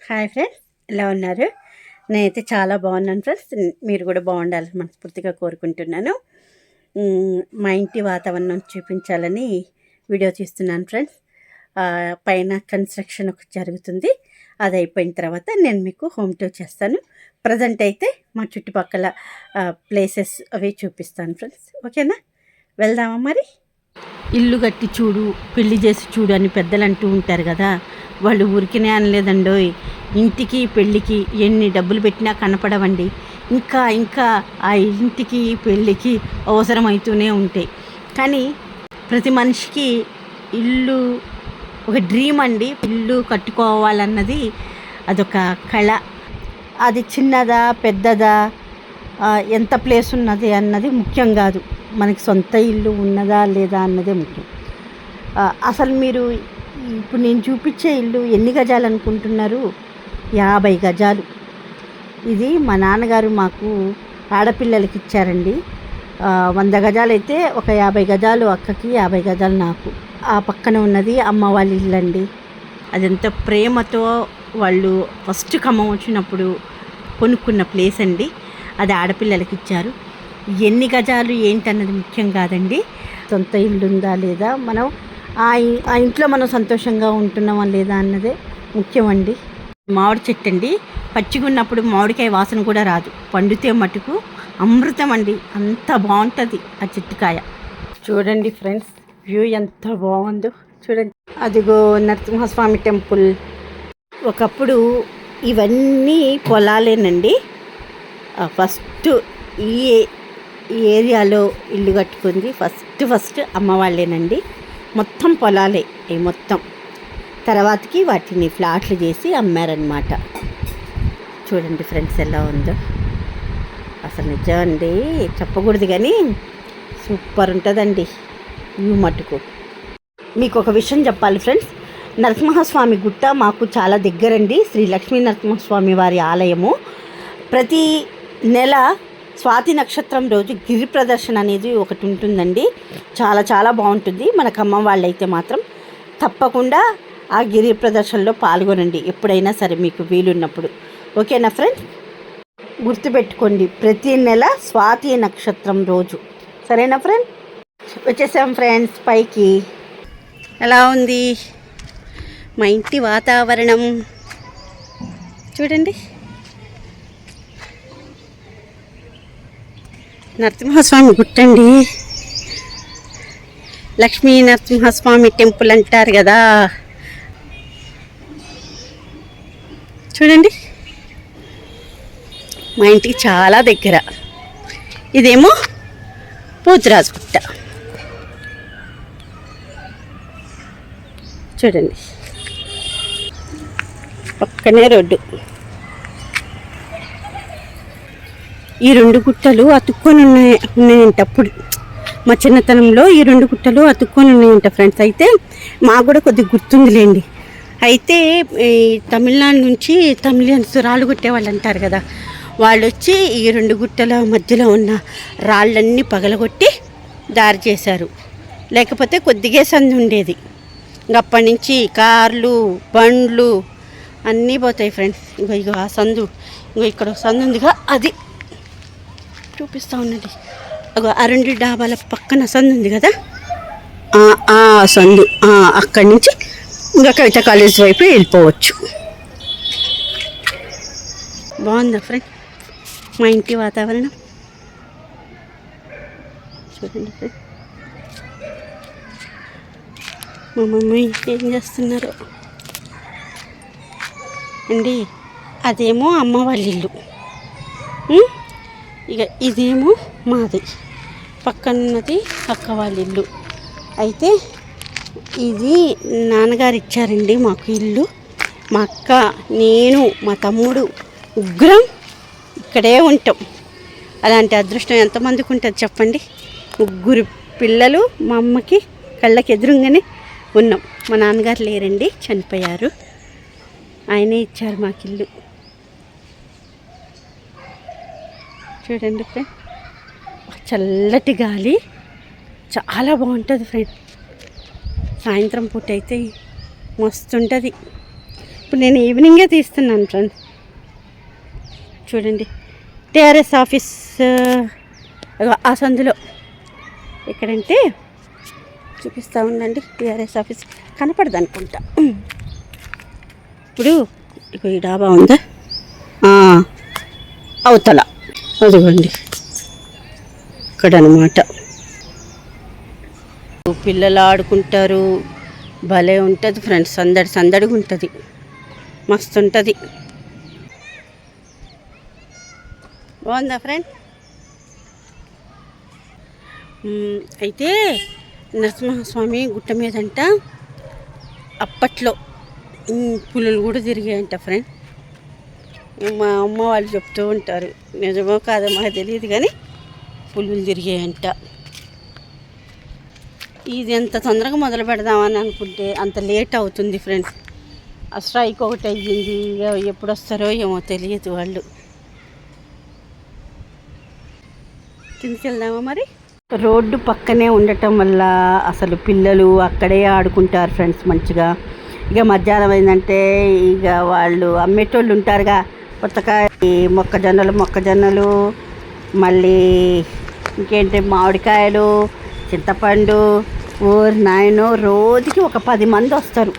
Hi friends, ఎలా ఉన్నారు? నేనైతే చాలా బాగున్నాను ఫ్రెండ్స్. మీరు కూడా బాగుండాలని మనస్ఫూర్తిగా కోరుకుంటున్నాను. మా ఇంటి వాతావరణం చూపించాలని వీడియో తీస్తున్నాను ఫ్రెండ్స్. పైన కన్స్ట్రక్షన్ ఒకటి జరుగుతుంది. అది అయిపోయిన తర్వాత నేను మీకు హోమ్ టూర్ చేస్తాను. ప్రజెంట్ అయితే మా చుట్టుపక్కల ప్లేసెస్ అవి చూపిస్తాను ఫ్రెండ్స్. ఓకేనా, వెళ్దామా మరి? ఇల్లు కట్టి చూడు, పెళ్లి చేసి చూడు అని పెద్దలు అంటూ ఉంటారు కదా. వాళ్ళు ఊరికినే అనలేదండోయ్. ఇంటికి పెళ్ళికి ఎన్ని డబ్బులు పెట్టినా కనపడవండి. ఇంకా ఇంకా ఆ ఇంటికి పెళ్ళికి అవసరమవుతూనే ఉంటాయి. కానీ ప్రతి మనిషికి ఇల్లు ఒక డ్రీమ్ అండి. ఇల్లు కట్టుకోవాలన్నది అదొక కళ. అది చిన్నదా పెద్దదా, ఎంత ప్లేస్ ఉన్నది అన్నది ముఖ్యం కాదు. మనకి సొంత ఇల్లు ఉన్నదా లేదా అన్నదే ముఖ్యం. అసలు మీరు ఇప్పుడు నేను చూపించే ఇల్లు ఎన్ని గజాలు అనుకుంటున్నారు? 50 గజాలు. ఇది మా నాన్నగారు మాకు ఆడపిల్లలకి ఇచ్చారండి. 100 గజాలు అయితే ఒక 50 గజాలు అక్కకి, 50 గజాలు నాకు. ఆ పక్కన ఉన్నది అమ్మ వాళ్ళ ఇల్లు అండి. అదెంత ప్రేమతో వాళ్ళు ఫస్ట్ ఖమ్మం వచ్చినప్పుడు కొనుక్కున్న ప్లేస్ అండి. అది ఆడపిల్లలకి ఇచ్చారు. ఎన్ని గజాలు ఏంటన్నది ముఖ్యం కాదండి. సొంత ఇల్లు ఉందా లేదా, మనం ఆ ఇంట్లో మనం సంతోషంగా ఉంటున్నామా లేదా అన్నదే ముఖ్యమండి. మామిడి చెట్టు అండి. పచ్చిగా ఉన్నప్పుడు మామిడికాయ వాసన కూడా రాదు. పండితే మటుకు అమృతం అండి. అంత బాగుంటుంది ఆ చెట్టుకాయ. చూడండి ఫ్రెండ్స్, వ్యూ ఎంత బాగుందో చూడండి. అదిగో నరసింహస్వామి టెంపుల్. ఒకప్పుడు ఇవన్నీ పొలాలేనండి. ఫస్ట్ ఈ ఏరియాలో ఇల్లు కట్టుకుంది ఫస్ట్ అమ్మ వాళ్ళేనండి. మొత్తం పొలాలే మొత్తం. తర్వాతకి వాటిని ఫ్లాట్లు చేసి అమ్మారనమాట. చూడండి ఫ్రెండ్స్ ఎలా ఉందో. అసలు నిజం అండి, చెప్పకూడదు కానీ సూపర్ ఉంటుందండి వ్యూ మట్టుకు. మీకు ఒక విషయం చెప్పాలి ఫ్రెండ్స్. నరసింహస్వామి గుట్ట మాకు చాలా దగ్గరండి. శ్రీ లక్ష్మీ నరసింహస్వామి వారి ఆలయము. ప్రతి నెల స్వాతి నక్షత్రం రోజు గిరి ప్రదర్శన అనేది ఒకటి ఉంటుందండి. చాలా చాలా బాగుంటుంది. మన ఖమ్మం వాళ్ళైతే మాత్రం తప్పకుండా ఆ గిరి ప్రదర్శనలో పాల్గొనండి ఎప్పుడైనా సరే మీకు వీలున్నప్పుడు. ఓకేనా ఫ్రెండ్స్? గుర్తుపెట్టుకోండి, ప్రతి నెల స్వాతి నక్షత్రం రోజు. సరేనా ఫ్రెండ్స్? వచ్చేసాం ఫ్రెండ్స్ పైకి. ఎలా ఉంది మా ఇంటి వాతావరణం చూడండి. నరసింహస్వామి గుట్టండి. లక్ష్మీ నరసింహస్వామి టెంపుల్ అంటారు కదా. చూడండి, మా ఇంటికి చాలా దగ్గర. ఇదేమో పోతురాజు గుట్ట. చూడండి, పక్కనే రోడ్డు. ఈ 2 గుట్టలు అతుక్కొని ఉన్నాయంట. అప్పుడు మా చిన్నతనంలో ఈ 2 గుట్టలు అతుక్కొని ఉన్నాయంట ఫ్రెండ్స్. అయితే మాకు కూడా కొద్దిగా గుర్తుందిలేండి. అయితే ఈ తమిళనాడు నుంచి తమిళన్స్ రాళ్ళు కొట్టేవాళ్ళు అంటారు కదా. వాళ్ళు వచ్చి ఈ 2 గుట్టల మధ్యలో ఉన్న రాళ్ళన్నీ పగలగొట్టి దారి చేశారు. లేకపోతే కొద్దిగా సందు ఉండేది. అప్పటి నుంచి కార్లు బండ్లు అన్నీ పోతాయి ఫ్రెండ్స్. ఇగో ఆ సందు, ఇక్కడ సందు ఉందిగా, అది చూపిస్తూ ఉన్నది. ఆ 2 డాబాల పక్కన సందు ఉంది కదా, ఆ సందు. అక్కడి నుంచి ఇంకా కవిత కాలేజ్ వైపు వెళ్ళిపోవచ్చు. బాగుందా ఫ్రెండ్ మా ఇంటి వాతావరణం? చూడండి ఫ్రెండ్, మా మమ్మీ ఏం చేస్తున్నారు అండి. అదేమో అమ్మ వాళ్ళ ఇల్లు, ఇక ఇదేమో మాది. పక్కనున్నది అక్క వాళ్ళ ఇల్లు. అయితే ఇది నాన్నగారు ఇచ్చారండి మాకు ఇల్లు. మా అక్క, నేను, మా తమ్ముడు ముగ్గురం ఇక్కడే ఉంటాం. అలాంటి అదృష్టం ఎంతమందికి ఉంటుంది చెప్పండి? 3 పిల్లలు మా అమ్మకి కళ్ళకి ఎదురుగానే ఉన్నాం. మా నాన్నగారు లేరండి, చనిపోయారు. ఆయనే ఇచ్చారు మాకు ఇల్లు. చూడండి ఫ్రెండ్, చల్లటి గాలి చాలా బాగుంటుంది ఫ్రెండ్. సాయంత్రం పూట అయితే మస్తు ఉంటుంది. ఇప్పుడు నేను ఈవినింగే తీస్తున్నాను ఫ్రెండ్స్. చూడండి టీఆర్ఎస్ ఆఫీస్ ఆ సందులో ఎక్కడంటే చూపిస్తూ ఉండండి. టీఆర్ఎస్ ఆఫీస్ కనపడదు అనుకుంటా. ఇప్పుడు ఇక ఈ డాబా ఉందా అవతల, అదిగోండి ఇక్కడ అనమాట. పిల్లలు ఆడుకుంటారు, భలే ఉంటుంది ఫ్రెండ్స్. సందడిగా ఉంటుంది, మస్తు ఉంటుంది. బాగుందా ఫ్రెండ్? అయితే నరసింహస్వామి గుట్ట మీదంట అప్పట్లో పులులు కూడా తిరిగాయంట ఫ్రెండ్. మా అమ్మ వాళ్ళు చెప్తూ ఉంటారు, నిజమో కాదో మాకు తెలియదు కానీ పులులు తిరిగాయంట. ఇది ఎంత తొందరగా మొదలు పెడదామని అనుకుంటే అంత లేట్ అవుతుంది ఫ్రెండ్స్. ఆ స్ట్రైక్ ఒకటి అయ్యింది, ఎప్పుడు వస్తారో ఏమో తెలియదు. వాళ్ళు కిందకి వెళ్దామా మరి? రోడ్డు పక్కనే ఉండటం వల్ల అసలు పిల్లలు అక్కడే ఆడుకుంటారు ఫ్రెండ్స్ మంచిగా. ఇక మధ్యాహ్నం అయిందంటే ఇక వాళ్ళు అమ్మేటోళ్ళు ఉంటారుగా, కొత్తకాయ మొక్కజొన్నలు, మళ్ళీ ఇంకేంటి మామిడికాయలు, చింతపండు. ఓర్ నాయనో, రోజుకి ఒక 10 మంది వస్తారు.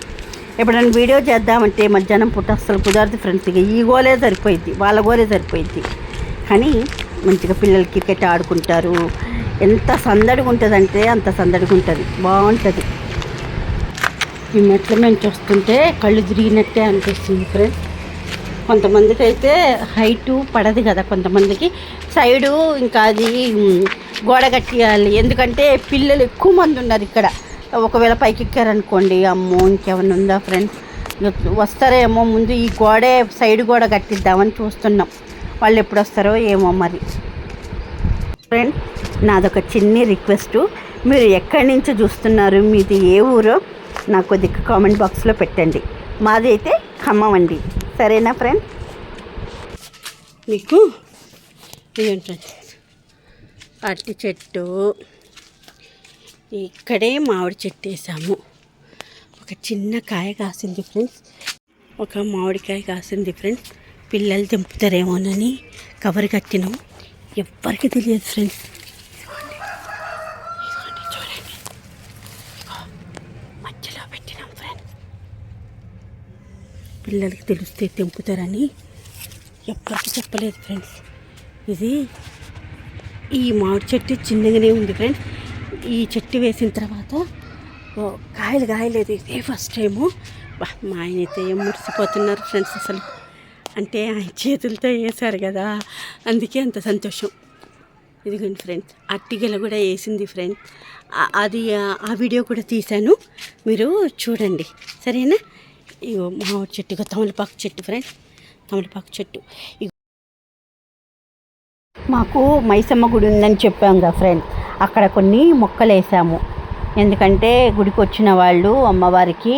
ఎప్పుడైనా వీడియో చేద్దామంటే మధ్యాహ్నం పూట అసలు కుదరదు ఫ్రెండ్స్. ఇక ఈ గోలే సరిపోయిద్ది, వాళ్ళ గోలే సరిపోయిద్ది. కానీ మంచిగా పిల్లలు క్రికెట్ ఆడుకుంటారు. ఎంత సందడిగా ఉంటుందంటే అంత సందడిగా ఉంటుంది, బాగుంటుంది. ఈ మెట్ల నుంచి వస్తుంటే కళ్ళు తిరిగినట్టే అనిపిస్తుంది ఫ్రెండ్స్. కొంతమందికి అయితే హైటు పడదు కదా, కొంతమందికి సైడు ఇంకా అది గోడ కట్టియాలి. ఎందుకంటే పిల్లలు ఎక్కువ మంది ఉన్నారు ఇక్కడ. ఒకవేళ పైకి ఎక్కారనుకోండి, అమ్మో ఇంకేమన్నా ఉందా ఫ్రెండ్స్, వస్తారేమో. ముందు ఈ గోడే సైడ్ గోడ కట్టిద్దామని చూస్తున్నాం. వాళ్ళు ఎప్పుడు వస్తారో ఏమో మరి. ఫ్రెండ్, నాదొక చిన్ని రిక్వెస్ట్, మీరు ఎక్కడి నుంచి చూస్తున్నారు, మీది ఏ ఊరో నాకు కొద్దిగా కామెంట్ బాక్స్లో పెట్టండి. మాది అయితే ఖమ్మం అండి, సరేనా ఫ్రెండ్? మీకు ఏంటంటే అరటి చెట్టు, ఇక్కడే మామిడి చెట్టు వేసాము. ఒక చిన్న కాయ కాసింది ఫ్రెండ్స్, ఒక మామిడికాయ కాసింది ఫ్రెండ్స్. పిల్లలు తెంపుతారేమోనని కవర్ కట్టినాం, ఎవ్వరికి తెలియదు ఫ్రెండ్స్. చూడండి, మధ్యలో పెట్టినాం ఫ్రెండ్స్. పిల్లలకి తెలిస్తే తెంపుతారని ఎవ్వరికి చెప్పలేదు ఫ్రెండ్స్. ఇది ఈ మామిడి చెట్టు చిన్నగానే ఉంది ఫ్రెండ్స్. ఈ చెట్టు వేసిన తర్వాత కాయలు కాయలేదు, ఇదే ఫస్ట్ టైము. మా ఆయన అయితే ఏం మురిసిపోతున్నారు ఫ్రెండ్స్ అసలు. అంటే ఆయన చేతులతో వేశారు కదా, అందుకే అంత సంతోషం. ఇదిగోండి ఫ్రెండ్స్, అట్టిగెల కూడా వేసింది ఫ్రెండ్స్. అది ఆ వీడియో కూడా తీశాను, మీరు చూడండి సరేనా? ఇగో మామిడి చెట్టు, ఇగో తమలపాకు చెట్టు ఫ్రెండ్స్, తమలపాకు చెట్టు. మాకు మైసమ్మ గుడి ఉందని చెప్పాం కదా ఫ్రెండ్స్, అక్కడ కొన్ని మొక్కలు వేసాము. ఎందుకంటే గుడికి వచ్చిన వాళ్ళు అమ్మవారికి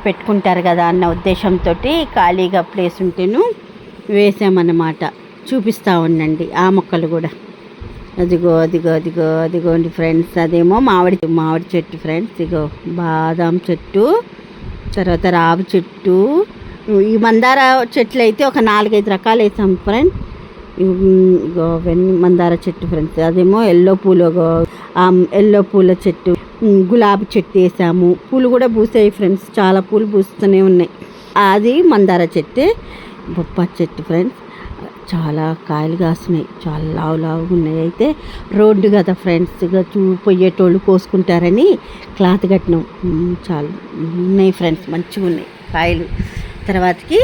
పెట్టుకుంటారు కదా అన్న ఉద్దేశంతో ఖాళీగా ప్లేస్ ఉంటేను వేసామన్నమాట. చూపిస్తూ ఉండండి ఆ మొక్కలు కూడా. అదిగోండి ఫ్రెండ్స్, అదేమో మామిడి చెట్టు ఫ్రెండ్స్. ఇగో బాదాం చెట్టు, తర్వాత రావి చెట్టు. ఈ మందార చెట్లు అయితే ఒక 4-5 రకాలు వేసాం ఫ్రెండ్స్. ఇగో మందార చెట్టు ఫ్రెండ్స్. అదేమో ఎల్లో పూల చెట్టు, గులాబీ చెట్టు వేసాము. పూలు కూడా పూసాయి ఫ్రెండ్స్, చాలా పూలు పూస్తూనే ఉన్నాయి. అది మందార చెట్టు. బొప్పాయి చెట్టు ఫ్రెండ్స్, చాలా కాయలు కాస్తున్నాయి, చాలా లావుగా ఉన్నాయి. అయితే రోడ్డు కదా ఫ్రెండ్స్, ఇక పోయేటోళ్ళు కోసుకుంటారని క్లాత్ కట్టినాం. చాలా ఉన్నాయి ఫ్రెండ్స్, మంచిగా ఉన్నాయి కాయలు. తర్వాతకి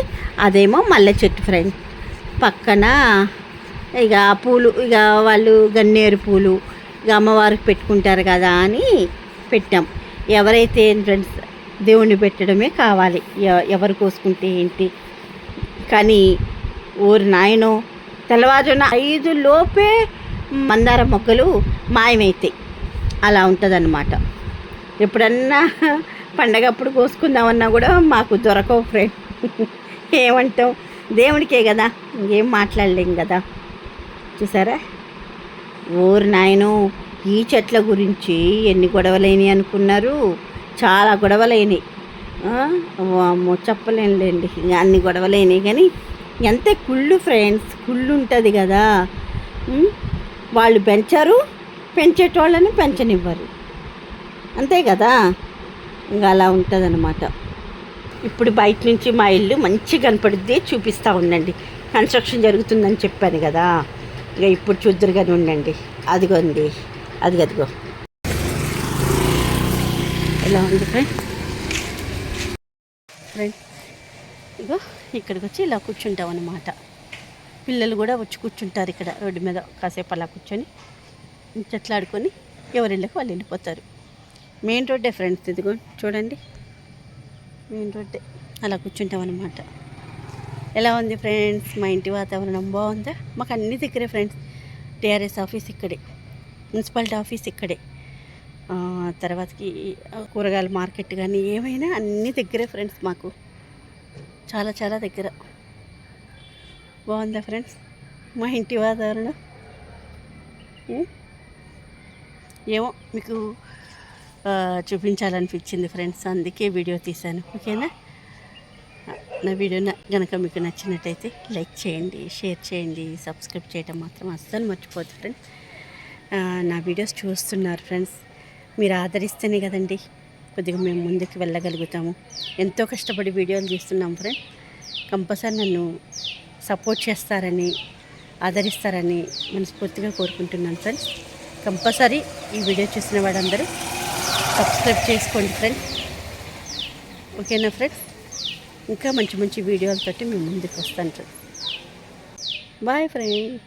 అదేమో మల్లె చెట్టు ఫ్రెండ్స్. పక్కన ఇక పూలు, ఇక వాళ్ళు గన్నేరు పూలు ఇక అమ్మవారికి పెట్టుకుంటారు కదా అని పెట్టాం. ఎవరైతే ఫ్రెండ్స్ దేవుణ్ణి పెట్టడమే కావాలి, ఎవరు కోసుకుంటే ఏంటి. కానీ ఊరు నాయనో, తెల్లవారుజామున 5 లోపే మందార మొక్కలు మాయమవుతాయి. అలా ఉంటుందన్నమాట. ఎప్పుడన్నా పండగప్పుడు కోసుకుందామన్నా కూడా మాకు దొరకవు ఫ్రెండ్. ఏమంటాం, దేవుడికే కదా, ఇంకేం మాట్లాడలేం కదా. చూసారా ఊరు నాయనో, ఈ చెట్ల గురించి ఎన్ని గొడవలైనవి అనుకున్నారు. చాలా గొడవలైనవి. వామ్మో చెప్పలేనులేండి, ఇంకా అన్ని గొడవలేని కానీ ఎంతే కుళ్ళు ఫ్రెండ్స్, కుళ్ళు ఉంటుంది కదా. ఉమ్, వాళ్ళు పెంచారు, పెంచేటోళ్ళని పెంచనివ్వరు, అంతే కదా. ఇంకా అలా ఉంటుంది. ఇప్పుడు బయట నుంచి మా ఇల్లు మంచిగా కనపడుద్ది, చూపిస్తూ ఉండండి. కన్స్ట్రక్షన్ జరుగుతుందని చెప్పాను కదా, ఇక ఇప్పుడు చూద్దరుగానే ఉండండి. అదిగోండి, అదిగో ఎలా ఉంది ఫ్రెండ్. ఇగో ఇక్కడికి వచ్చి ఇలా కూర్చుంటాం అన్నమాట. పిల్లలు కూడా వచ్చి కూర్చుంటారు ఇక్కడ రోడ్డు మీద, కాసేపు అలా కూర్చొని చెట్లాడుకొని ఎవరిళ్ళకి వాళ్ళు వెళ్ళిపోతారు. మెయిన్ రోడ్డే ఫ్రెండ్స్, ఇదిగో చూడండి, మెయిన్ రోడ్డే. అలా కూర్చుంటాం అన్నమాట. ఎలా ఉంది ఫ్రెండ్స్, మా ఇంటి వాతావరణం బాగుందా? మాకు అన్ని దగ్గరే ఫ్రెండ్స్. టీఆర్ఎస్ ఆఫీస్ ఇక్కడే, మున్సిపాలిటీ ఆఫీస్ ఇక్కడే, తర్వాతకి కూరగాయల మార్కెట్ కానీ ఏమైనా అన్నీ దగ్గరే ఫ్రెండ్స్. మాకు చాలా చాలా దగ్గర. బాగుందా ఫ్రెండ్స్ మా ఇంటి వాతావరణం? ఏమో మీకు చూపించాలనిపించింది ఫ్రెండ్స్, అందుకే వీడియో తీశాను. ఓకేనా? నా వీడియో కనుక మీకు నచ్చినట్టయితే లైక్ చేయండి, షేర్ చేయండి, సబ్స్క్రైబ్ చేయడం మాత్రం అస్సలు మర్చిపోద్దు ఫ్రెండ్స్. నా వీడియోస్ చూస్తున్నారు ఫ్రెండ్స్, మీరు ఆదరిస్తేనే కదండి కొద్దిగా మేము ముందుకు వెళ్ళగలుగుతాము. ఎంతో కష్టపడి వీడియోలు తీస్తున్నాం ఫ్రెండ్. కంపల్సరీ నన్ను సపోర్ట్ చేస్తారని, ఆదరిస్తారని మనస్ఫూర్తిగా కోరుకుంటున్నాను ఫ్రెండ్స్. కంపల్సరీ ఈ వీడియో చూసిన వాళ్ళందరూ సబ్స్క్రైబ్ చేసుకోండి ఫ్రెండ్స్. ఓకేనా ఫ్రెండ్స్? ఇంకా మంచి మంచి వీడియోలతోటి మేము ముందుకు వస్తాను ఫ్రెండ్స్. Boy friend.